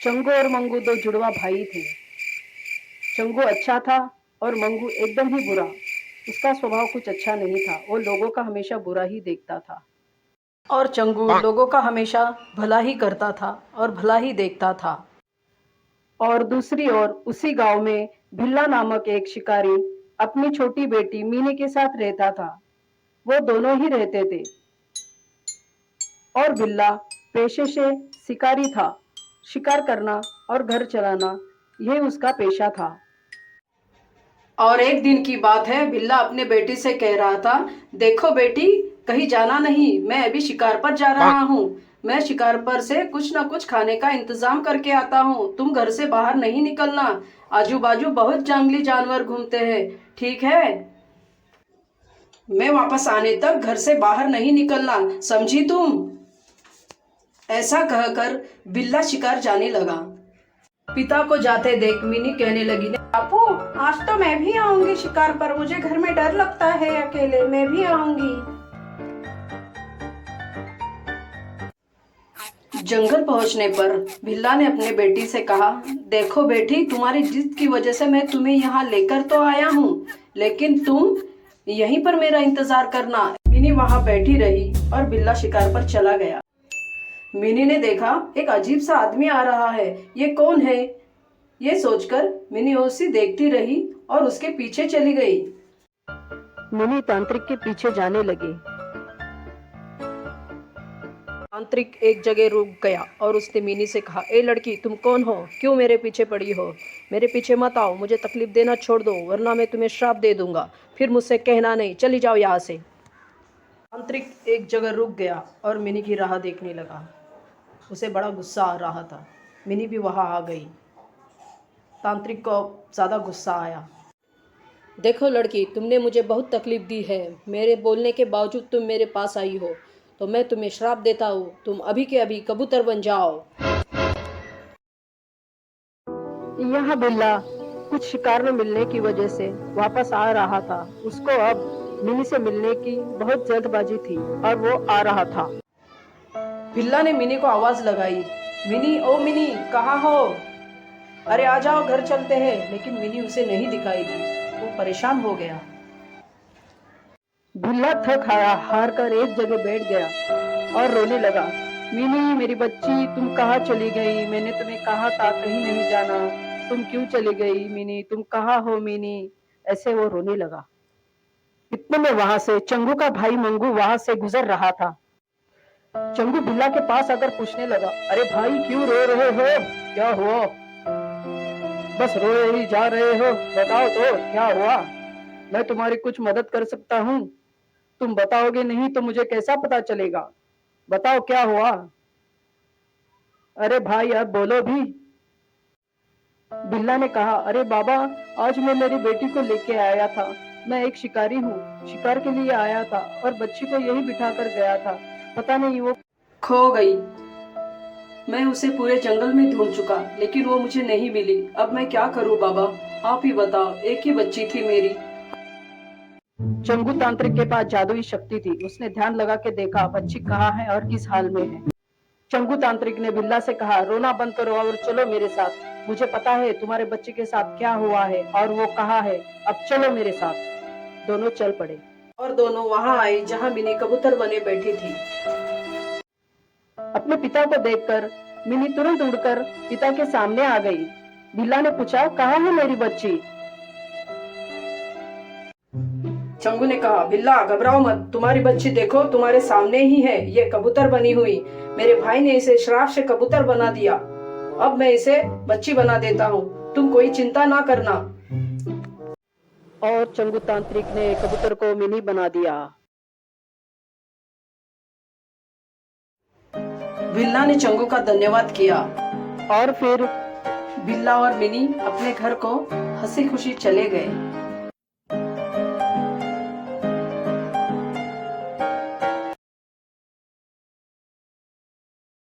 चंगू और मंगू दो जुड़वा भाई थे। चंगू अच्छा था और मंगू एकदम ही बुरा। उसका स्वभाव कुछ अच्छा नहीं था, वो लोगों का हमेशा बुरा ही देखता था। और चंगू लोगों का हमेशा भला ही करता था और भला ही देखता था। और दूसरी ओर उसी गांव में भिल्ला नामक एक शिकारी अपनी छोटी बेटी मीनी के साथ रहता था। वो दोनों ही रहते थे। और बिल्ला पेशे से शिकारी था। शिकार करना और घर चलाना यही उसका पेशा था। और एक दिन की बात है, बिल्ला अपने बेटी से कह रहा था, देखो बेटी, कहीं जाना नहीं, मैं अभी शिकार पर जा रहा हूँ। मैं शिकार पर से कुछ ना कुछ खाने का इंतजाम करके आता हूँ। तुम घर से बाहर नहीं निकलना। आजू बाजू बहुत जंगली जानवर घूमते हैं, ठीक है? मैं वापस आने तक घर से बाहर नहीं निकलना, समझी तुम? ऐसा कहकर बिल्ला शिकार जाने लगा। पिता को जाते देख मिनी कहने लगी, बापू, आज तो मैं भी आऊंगी शिकार पर। मुझे घर में डर लगता है अकेले, मैं भी आऊंगी। जंगल पहुंचने पर बिल्ला ने अपने बेटी से कहा, देखो बेटी, तुम्हारी जिद की वजह से मैं तुम्हें यहाँ लेकर तो आया हूँ, लेकिन तुम यहीं पर मेरा इंतजार करना। मिनी वहां बैठी रही और बिल्ला शिकार पर चला गया। मिनी ने देखा एक अजीब सा आदमी आ रहा है, ये कौन है? ये सोचकर मिनी उसे देखती रही और उसके पीछे चली गई। मिनी तांत्रिक के पीछे जाने लगी। तांत्रिक एक जगह रुक गया और उसने मिनी से कहा, ए लड़की, तुम कौन हो? क्यों मेरे पीछे पड़ी हो? मेरे पीछे मत आओ, मुझे तकलीफ देना छोड़ दो, वरना मैं तुम्हें श्राप दे दूंगा। फिर मुझसे कहना नहीं, चली जाओ यहाँ से। तांत्रिक एक जगह रुक गया और मिनी की राह देखने लगा। उसे बड़ा गुस्सा आ रहा था। मिनी भी वहां आ गई। तांत्रिक को ज़्यादा गुस्सा आया। देखो लड़की, तुमने मुझे बहुत तकलीफ दी है। मेरे बोलने के बावजूद तुम मेरे पास आई हो, तो मैं तुम्हें श्राप देता हूँ। तुम अभी के अभी कबूतर बन जाओ। यह बिल्ला कुछ शिकार में मिलने की वजह से वापस आ रहा था। उसको अब मिनी से मिलने की बहुत जल्दबाजी थी और वो आ रहा था। बिल्ला ने मिनी को आवाज लगाई, मिनी, ओ मिनी, कहाँ हो? अरे आ जाओ, घर चलते हैं। लेकिन मिनी उसे नहीं दिखाई दी। वो परेशान हो गया। बिल्ला थक हार कर एक जगह बैठ गया और रोने लगा। मिनी, मेरी बच्ची, तुम कहाँ चली गई? मैंने तुम्हें कहा था कहीं नहीं जाना। तुम क्यों चली गई? मिनी, तुम कहाँ हो? मिनी, ऐसे वो रोने लगा। इतने में वहां से चंगू का भाई मंगू वहां से गुजर रहा था। चंगू बिल्ला के पास आकर पूछने लगा, अरे भाई, क्यों रो रहे हो? क्या हुआ? बस रोए ही जा रहे हो, बताओ तो क्या हुआ? मैं तुम्हारी कुछ मदद कर सकता हूँ। तुम बताओगे नहीं तो मुझे कैसा पता चलेगा? बताओ क्या हुआ? अरे भाई, अब बोलो भी। बिल्ला ने कहा, अरे बाबा, आज मैं मेरी बेटी को लेके आया था। मैं एक शिकारी हूँ, शिकार के लिए आया था और बच्ची को यही बिठा कर गया था। पता नहीं वो खो गई। मैं उसे पूरे जंगल में ढूंढ चुका, लेकिन वो मुझे नहीं मिली। अब मैं क्या करूं बाबा, आप ही बताओ, एक ही बच्ची थी मेरी। चंगू तांत्रिक के पास जादुई शक्ति थी। उसने ध्यान लगा के देखा बच्ची कहाँ है और किस हाल में है। चंगू तांत्रिक ने बिल्ला से कहा, रोना बंद करो और चलो मेरे साथ। मुझे पता है तुम्हारे बच्चे के साथ क्या हुआ है और वो कहाँ है। अब चलो मेरे साथ। दोनों चल पड़े और दोनों वहां आए जहां मिनी कबूतर बने बैठी थी। अपने पिता को देखकर मिनी तुरंत उड़कर पिता के सामने आ गई। बिल्ला ने पूछा, कहाँ है मेरी बच्ची? चंगू ने कहा, बिल्ला, घबराओ मत, तुम्हारी बच्ची देखो तुम्हारे सामने ही है। ये कबूतर बनी हुई। मेरे भाई ने इसे श्राप से कबूतर बना दिया। अब मैं इसे बच्ची बना देता हूँ, तुम कोई चिंता ना करना। और चंगू तांत्रिक ने कबूतर को मिनी बना दिया। बिल्ला ने चंगू का धन्यवाद किया और फिर बिल्ला और मिनी अपने घर को हंसी खुशी चले गए।